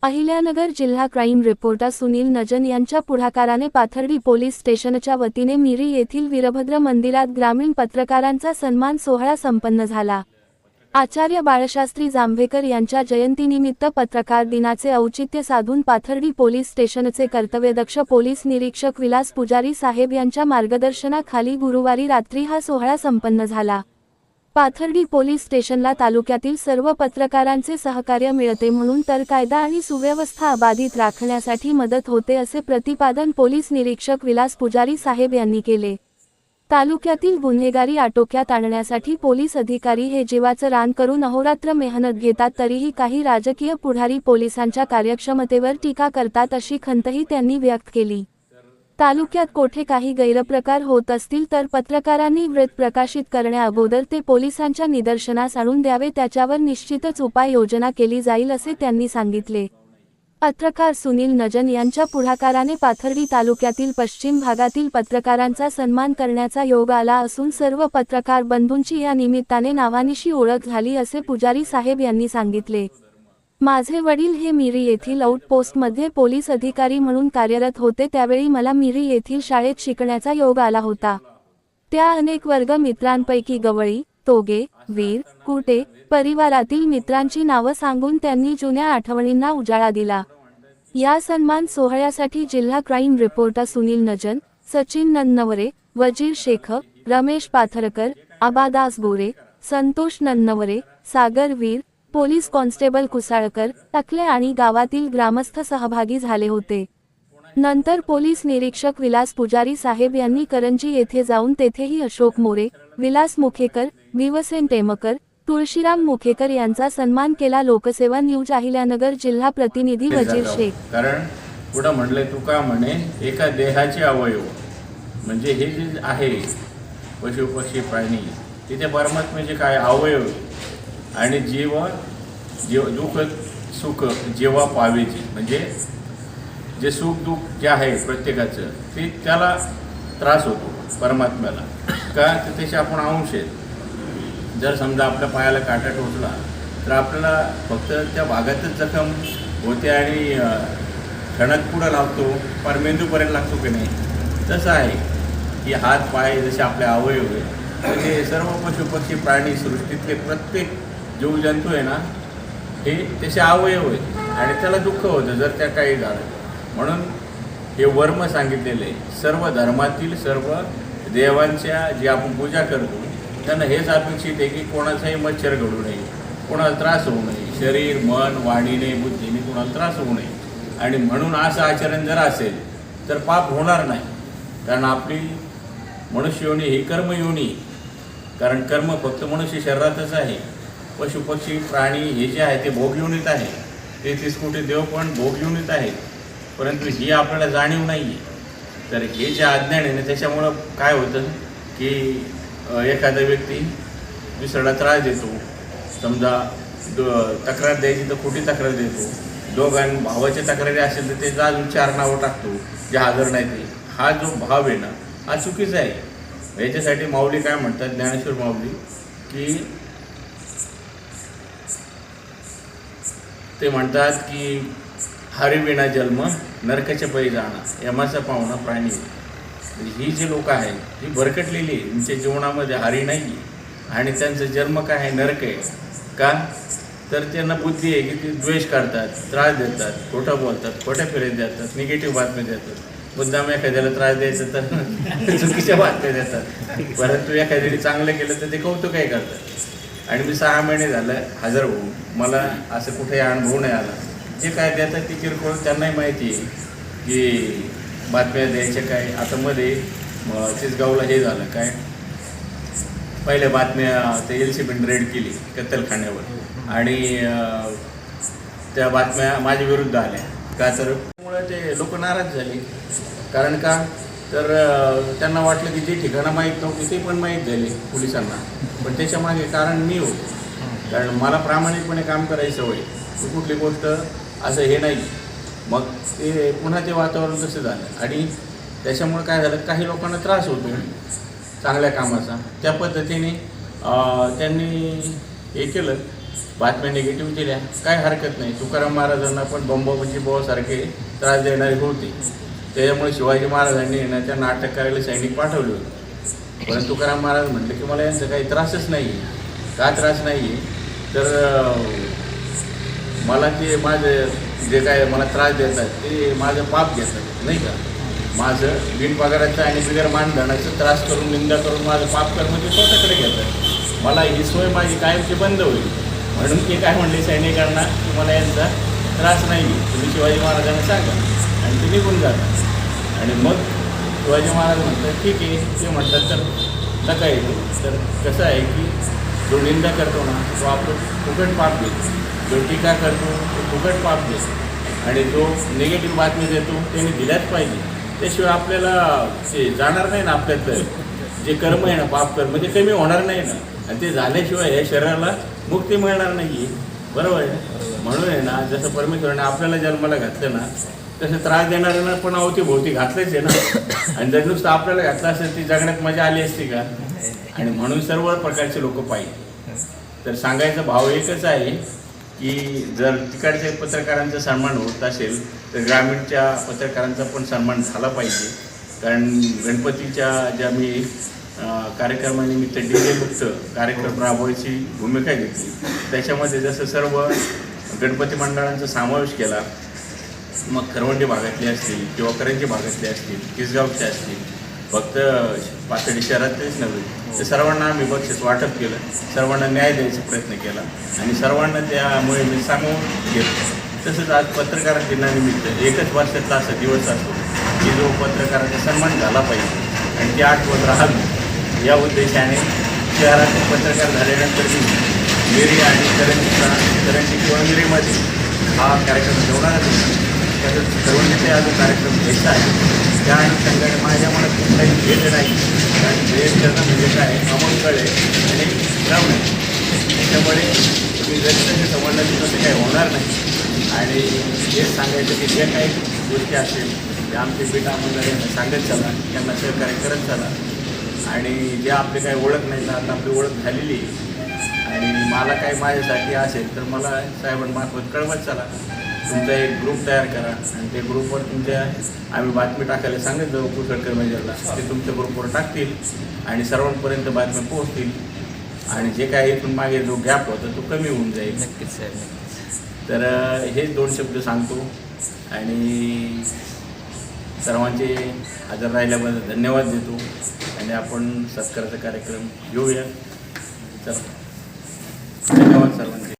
अहिल्यानगर जिल्हा crime reporter Sunil नजन यांच्या पुढाकाराने पाथर्डी पोलीस स्टेशनच्या वतीने मिरी येथील वीरभद्र मंदिरात ग्रामीण पत्रकारांचा सन्मान सोहळा संपन्न झाला। आचार्य बाळशास्त्री जांभेकर यांच्या जयंतीनिमित्त पत्रकार दिनाचे औचित्य साधून पाथर्डी पोलीस स्टेशनचे कर्तव्यदक्ष पोलीस निरीक्षक विलास पुजारी साहेब यांच्या मार्गदर्शनाखाली गुरुवारी रात्री हा सोहळा संपन्न झाला। पाथर्डी पोलीस स्टेशनला तालुक्यातील सर्व पत्रकारांचे सहकार्य मिळते म्हणून तर कायदा आणि सुव्यवस्था अबाधित राखण्यासाठी मदत होते असे प्रतिपादन पोलीस निरीक्षक विलास पुजारी साहेब यांनी केले। तालुक्यातील गुन्हेगारी आटोक्यात आणण्यासाठी पोलीस अधिकारी हे जीवाचं रान करून अहोरात्र मेहनत घेतात, तरीही काही राजकीय पुढारी पोलिसांच्या कार्यक्षमतेवर टीका करतात अशी खंतही त्यांनी व्यक्त केली। तालुक्यात कोठे काही गैरप्रकार होत असतील तर पत्रकारांनी वृत्त प्रकाशित करण्याअगोदर ते पोलिसांच्या निदर्शनास आणून द्यावे, त्याच्यावर निश्चितच उपाययोजना केली जाईल असे त्यांनी सांगितले। पत्रकार सुनील नजन यांच्या पुढाकाराने पाथर्डी तालुक्यातील पश्चिम भागातील पत्रकारांचा सन्मान करण्याचा योग आला असून सर्व पत्रकार बंधूंची या निमित्ताने नावानिशी ओळख झाली असे पुजारी साहेब यांनी सांगितले। माझे वडील हे मिरी येथील आउटपोस्टमध्ये पोलीस अधिकारी म्हणून कार्यरत होते, त्यावेळी मला मिरी येथील शाळेत शिकण्याचा योग आला होता। त्या अनेक वर्ग मित्रांपैकी गवळी, तोगे, वीर, कुटे परिवारातील मित्रांची नावं सांगून त्यांनी जुन्या आठवणींना उजाळा दिला। या सन्मान सोहळ्यासाठी जिल्हा क्राईम रिपोर्टर सुनील नजन, सचिन नन्नवरे, वजीर शेख, रमेश पाथरकर, आबादास गोरे, संतोष नन्नवरे, सागर वीर, पोलीस कॉन्स्टेबल कुसाळकर, टकले आणि गावातील ग्रामस्थ सहभागी झाले होते। नंतर पोलीस निरीक्षक विलास पुजारी साहेब यांनी करंजी येथे जाऊन तेथेही अशोक मोरे, विलास मुखेकर, विवसेन टेमकर, तुळशीराम मुखेकर यांचा सन्मान केला। लोकसेवा न्यूज अहिल्यानगर जिल्हा प्रतिनिधी वजीर शेख। कारण पुढे म्हणले तुका म्हणे एका देहाचे अवयव म्हणजे हे जे आहे पशु पक्षी प्राणी तिथे परमात्म्याचे काय अवयव आणि जीव दुःख सुख जेव्हा पावेची म्हणजे जे सुख दुःख जे आहे प्रत्येकाचं ते त्याला त्रास होतो परमात्म्याला का तर त्याचे आपण अंश आहेत। जर समजा आपल्या पायाला काटा टोचला तर आपल्याला फक्त त्या भागातच जखम होते आणि ठणक पुढं लागतो पर मेंदूपर्यंत लागतो की नाही, तसं आहे की हात पाय जसे आपले अवयव आहे ते सर्व पशुपक्षी प्राणी सृष्टीतले प्रत्येक जीवजंतू आहे ना हे त्याचे अवयव आहेत आणि त्याला दुःख होतं जर त्या काही झालं। म्हणून हे वर्म सांगितलेलं आहे। सर्व धर्मातील सर्व देवांच्या जी आपण पूजा करतो त्यांना हेच अपेक्षित आहे की कोणाचाही मच्छर घडू नये, कोणाला त्रास होऊ नये, शरीर मन वाणीने बुद्धीने कोणाला त्रास होऊ नये। आणि म्हणून असं आचरण जर असेल तर पाप होणार नाही, कारण आपली मनुष्य योनी ही कर्मयोनी, कारण कर्म फक्त मनुष्य शरीरातच आहे। पशुपक्षी प्राणी हे जे आहे ते भोगयोनीत आहे, 33 कोटी देव पण भोगयोनीत आहेत, परंतु ही आपल्याला जाणीव नाही आहे। तर हे जे अज्ञान आहे ना त्याच्यामुळं काय होतं की एखादा व्यक्ती दुसऱ्याला त्रास देतो, समजा तक्रार द्यायची तर खोटी तक्रार देतो, दोघांनी भावाच्या तक्रारी असेल तर ते जाऊन 4 नावं टाकतो जे हजर नाही ते। हा जो भाव आहे ना हा चुकीचा आहे। याच्यासाठी माऊली काय म्हणतात, ज्ञानेश्वर माऊली, की ते म्हणतात की हरिविना जन्म नरकाच्या पै जाणं, यमाचा पाहुणा प्राणी। ही जी लोक आहेत ही भरकटलेली आहे, त्यांच्या जीवनामध्ये हरी नाही आहे आणि त्यांचा जन्म काय आहे नरक आहे। का तर त्यांना बुद्धी आहे की ते द्वेष करतात, त्रास देतात, खोटं बोलतात, खोट्या फिरत देतात, निगेटिव्ह बातम्या देतात। मुद्दाम एखाद्याला त्रास द्यायचं तर चुकीच्या बातम्या देतात, परंतु एखाद्याने चांगलं केलं तर ते कौतुकही करतात। आणि मी 6 महिने झालं हजर होऊन मला असं कुठेही अनुभव नाही आला। जे काय देतात ती किरकोळ, त्यांनाही माहिती आहे की बातम्या द्यायच्या काय। आता मध्ये तिसगावला हे झालं काय, पहिल्या बातम्या ते LCBने रेड केली कत्तलखान्यावर आणि त्या बातम्या माझ्या विरुद्ध आल्या का तर त्यामुळे ते लोक नाराज झाले। कारण का तर त्यांना वाटलं की जे ठिकाणं माहीत नव्हती ते पण माहीत झाले पोलिसांना, पण त्याच्यामागे कारण मी होतो, कारण मला प्रामाणिकपणे काम करायची सवय, कुठली गोष्ट असं हे नाही। मग ते पुन्हा ते वातावरण तसं झालं आणि त्याच्यामुळे काय झालं, काही लोकांना त्रास होतो चांगल्या कामाचा। त्या पद्धतीने त्यांनी हे केलं बातम्या निगेटिव्ह दिल्या, काय हरकत नाही. तुकाराम महाराजांना पण बंबाबाची बुवासारखे त्रास देणारे होते. त्याच्यामुळे शिवाजी महाराजांनी ना त्यांना अटक करायला सैनिक पाठवले होते. परंतु तुकाराम महाराज म्हटले की मला यांचा काही त्रासच नाही आहे. का त्रास नाही आहे तर मला ते माझं जे काय मला त्रास देतात ते माझं पाप घेतात, नाही का. माझं बिनपगाराचं आणि बिगर मानधनाचं त्रास करून निंदा करून माझं पाप कर्म ते स्वतःकडे घेतात. मला ही सोय माझी कायमची बंद होईल म्हणून ते काय म्हणले सैनिकांना की मला यांचा त्रास नाही आहे, तुम्ही शिवाजी महाराजांना सांगा आणि ते निघून जातात. आणि मग शिवाजी महाराज म्हणतात ठीक आहे. ते म्हणतात तर नका येतो. तर कसं आहे की जो निंदा करतो ना तो आपण फुकट पाप देतो, जो टीका करतो तो फुकट पाप देतो, आणि जो निगेटिव्ह बातमी देतो त्याने दिल्याच पाहिजे. त्याशिवाय आपल्याला ते जाणार नाही ना, आपल्यातलं जे कर्म आहे ना पाप कर्म ते कमी होणार नाही ना, आणि ते झाल्याशिवाय या शरीराला मुक्ती मिळणार नाही. बरोबर आहे. म्हणून आहे ना जसं परमेश्वराने आपल्याला जन्माला घातलं ना तसं त्रास देणाऱ्यांना पण अवतीभोवती घातलंच आहे ना. आणि जर नुसतं आपल्याला घातलं असेल ती जगण्यात मजा आली असती का. आणि म्हणून सर्व प्रकारचे लोक पाहिजे. तर सांगायचा भाव एकच आहे की जर तिकडच्या पत्रकारांचा सन्मान होत असेल तर ग्रामीणच्या पत्रकारांचा पण सन्मान झाला पाहिजे. कारण गणपतीच्या ज्या मी कार्यक्रमानिमित्त DJ मुक्त कार्यक्रम राबवायची भूमिका घेतली, त्याच्यामध्ये जसं सर्व गणपती मंडळांचा समावेश केला, मग खरवंडी भागातले असतील किंवा करंजी भागातले असतील, किसगावचे असतील, फक्त पाथर्डी शहरातलेच नव्हे तर सर्वांना आम्ही बक्षीस वाटप केलं, सर्वांना न्याय द्यायचा प्रयत्न केला आणि सर्वांना त्यामुळे मी सामावून घेतलं. तसंच आज पत्रकार दिनानिमित्त एकच वर्षाचा असा दिवस असतो की जो पत्रकाराचा सन्मान झाला पाहिजे आणि ती आठवत राहावी या उद्देशाने शहरातील पत्रकार झाल्यानंतर मी मिरी आणि करंजी किंवा मिरीमध्ये हा कार्यक्रम ठेवणारच होता. तसंच सर्वांनी हा जो कार्यक्रम घ्यायचा आहे त्या अनुषंगाने माझ्या मनात कुठलाही भेद नाही. कारण भेद करणं म्हणजे काय अमोल कळे आणि ग्राउंड आहे. त्याच्यामुळे तुम्ही जरी तसे समजलं की तसं काही होणार नाही. आणि हेच सांगायचं की जे काही गोष्टी असतील ते आमचे पीठ आमदार सांगत चला, त्यांना सहकार्य करत चला. आणि जे आपले काही ओळख नाही तर आता आपली ओळख झालेली आहे आणि मला काही माझ्यासाठी असेल तर मला साहेबांमार्फत कळवत चला. तुमचा एक ग्रुप तयार करा आणि त्या ग्रुपवर तुमच्या आम्ही बातमी टाकायला सांगत जाऊ कुसळकर मेजरला, ते तुमच्या ग्रुपवर टाकतील आणि सर्वांपर्यंत बातम्या पोहोचतील आणि जे काही इथून मागे जो गॅप होता तो कमी होऊन जाईल. नक्कीच सर, नक्कीच. तर हेच 2 शब्द सांगतो आणि सर्वांचे हजर राहिल्याबद्दल धन्यवाद देतो आणि आपण सत्काराचा कार्यक्रम घेऊया. चला, धन्यवाद सर्वांचे.